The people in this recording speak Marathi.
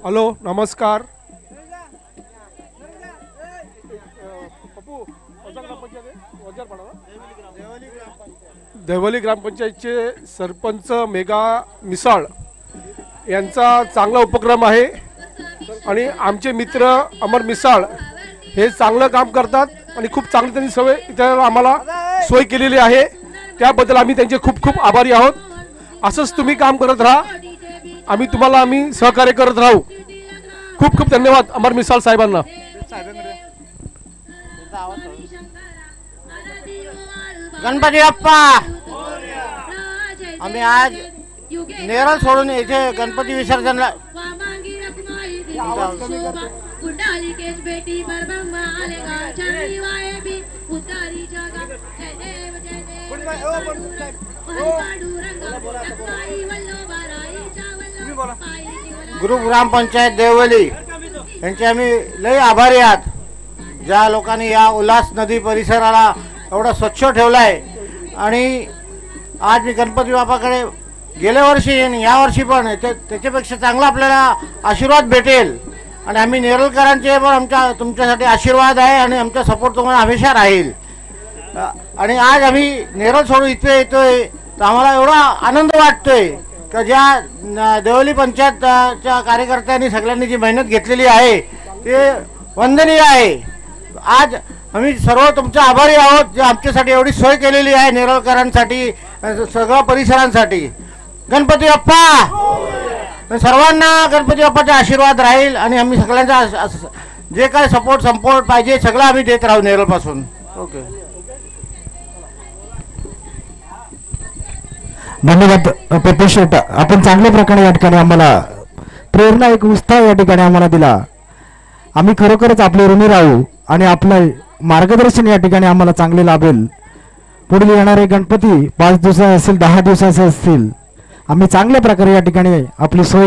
हॅलो नमस्कार. देवली ग्रामपंचायतचे सरपंच मेघा मिसाळ यांचा चांगला उपक्रम आहे आणि आमचे मित्र अमर मिसाळ हे चांगलं काम करतात आणि खूप चांगली त्यांनी सवय इथे आम्हाला सोय केलेली आहे. त्याबद्दल आम्ही त्यांचे खूप खूप आभारी आहोत. असंच तुम्ही काम करत राहा. आम्ही सहकार्य करत राहू. खूप खूप धन्यवाद अमर मिसाळ साहेबांना. गणपती बाप्पा आम्ही आज नेरळ सोडून इथे गणपती विसर्जनला ग्रुप ग्रामपंचायत देवली यांचे आम्ही लय आभारी आहात. ज्या लोकांनी या उल्हास नदी परिसराला एवढा स्वच्छ ठेवलाय आणि आज मी गणपती बाप्पाकडे गेल्या वर्षी आणि यावर्षी पण त्याच्यापेक्षा चांगला आपल्याला आशीर्वाद भेटेल आणि आम्ही नेरळकरांचे पण तुमच्यासाठी आशीर्वाद आहे आणि आमचा सपोर्ट तुम्हाला हमेशा राहील. आणि आज आम्ही नेरळ सोडून इथे येतोय तर आम्हाला एवढा आनंद वाटतोय की ज्या देवली पंचायतच्या कार्यकर्त्यांनी सगळ्यांनी जी मेहनत घेतलेली आहे ते वंदनीय आहे. आज आम्ही सर्व तुमचे आभारी आहोत जे आमच्यासाठी एवढी सोय केलेली आहे नेरळकरांसाठी सगळ्या परिसरांसाठी. गणपती बाप्पा सर्वांना गणपती बाप्पाचा आशीर्वाद राहील आणि आम्ही सगळ्यांचा जे काय सपोर्ट पाहिजे सगळं आम्ही देत राहू नेरळपासून. ओके धन्यवाद पेपर शेट. आपण चांगल्या प्रकारे या ठिकाणी आम्हाला प्रेरणा एक उत्साह या ठिकाणी आम्हाला दिला. आम्ही खरोखरच आपले ऋणी राहू आणि आपलं मार्गदर्शन या ठिकाणी आम्हाला चांगले लाभेल. पुढील येणारे गणपती 5 दिवसाचे असेल 10 दिवसाचे असतील आम्ही चांगल्या प्रकारे या ठिकाणी आपली सोय